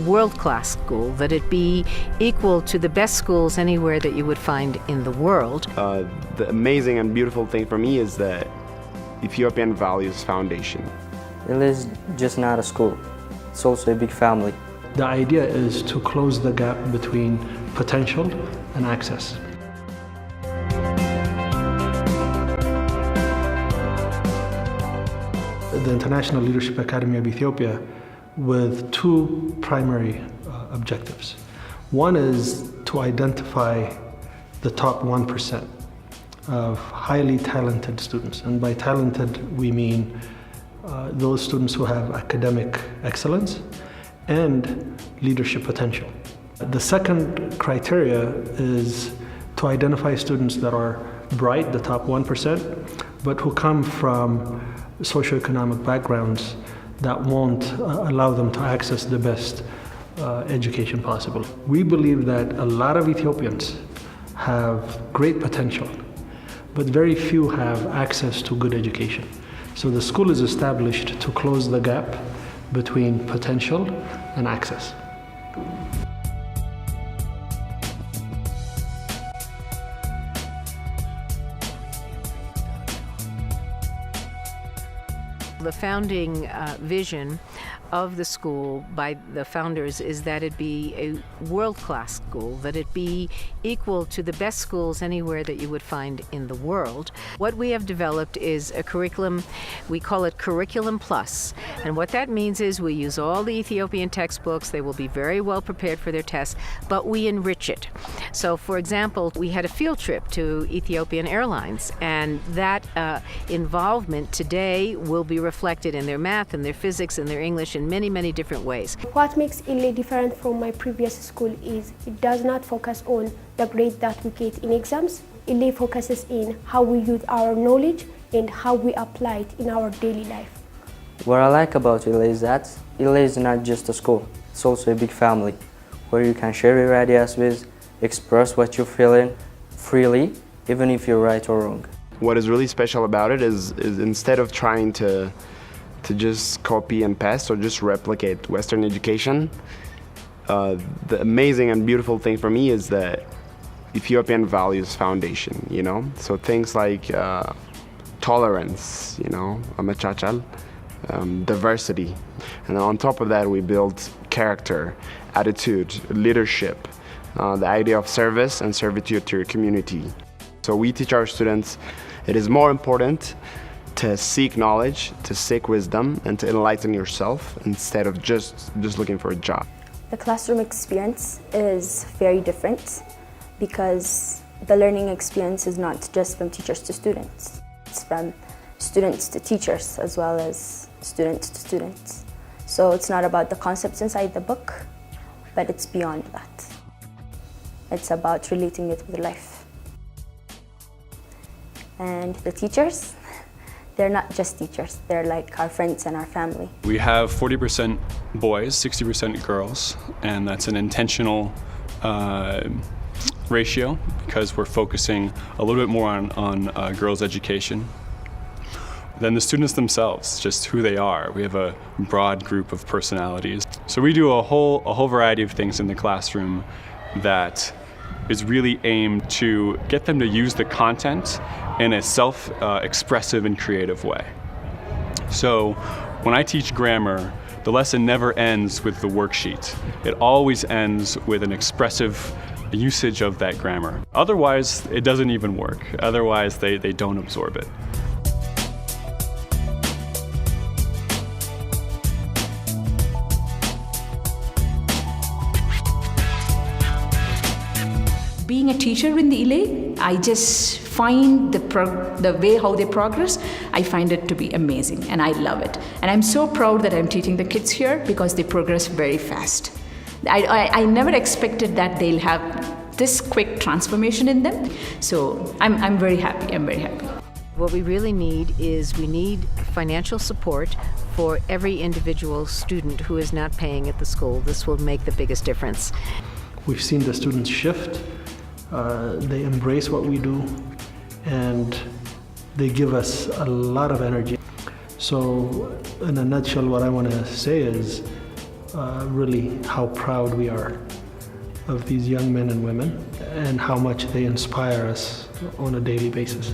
world-class school, that it be equal to the best schools anywhere that you would find in the world. The amazing and beautiful thing for me is the Ethiopian Values Foundation. It is just not a school, it's also a big family. The idea is to close the gap between potential and access. The International Leadership Academy of Ethiopia with two primary objectives. One is to identify the top 1% of highly talented students. And by talented, we mean those students who have academic excellence and leadership potential. The second criteria is to identify students that are bright, the top 1%, but who come from socioeconomic backgrounds that won't allow them to access the best education possible. We believe that a lot of Ethiopians have great potential, but very few have access to good education. So the school is established to close the gap between potential and access. The founding vision of the school by the founders is that it be a world-class school, that it be equal to the best schools anywhere that you would find in the world. What we have developed is a curriculum, we call it Curriculum Plus. And what that means is we use all the Ethiopian textbooks, they will be very well prepared for their tests, but we enrich it. So for example, we had a field trip to Ethiopian Airlines, and that involvement today will be reflected in their math and their physics and their English in many, many different ways. What makes ILE different from my previous school is it does not focus on the grade that we get in exams. ILE focuses in how we use our knowledge and how we apply it in our daily life. What I like about ILE is that ILE is not just a school, it's also a big family where you can share your ideas with, express what you're feeling freely, even if you're right or wrong. What is really special about it is instead of trying to just copy and paste or just replicate Western education, the amazing and beautiful thing for me is the Ethiopian Values Foundation, you know? So things like tolerance, you know, amachachal, diversity. And then on top of that, we build character, attitude, leadership, the idea of service and servitude to your community. So we teach our students it is more important to seek knowledge, to seek wisdom, and to enlighten yourself instead of just looking for a job. The classroom experience is very different because the learning experience is not just from teachers to students. It's from students to teachers as well as students to students. So it's not about the concepts inside the book, but it's beyond that. It's about relating it with life. And the teachers, they're not just teachers, they're like our friends and our family. We have 40% boys, 60% girls, and that's an intentional ratio because we're focusing a little bit more on girls' education. Then the students themselves, just who they are. We have a broad group of personalities. So we do a whole variety of things in the classroom that is really aimed to get them to use the content in a self-expressive and creative way. So when I teach grammar, the lesson never ends with the worksheet. It always ends with an expressive usage of that grammar. Otherwise, it doesn't even work. Otherwise, they don't absorb it. Being a teacher in the ILE, I just find the way how they progress, I find it to be amazing and I love it. And I'm so proud that I'm teaching the kids here because they progress very fast. I never expected that they'll have this quick transformation in them. So I'm very happy, I'm very happy. What we really need is we need financial support for every individual student who is not paying at the school. This will make the biggest difference. We've seen the students shift. They embrace what we do and they give us a lot of energy. So in a nutshell, what I want to say is really how proud we are of these young men and women and how much they inspire us on a daily basis.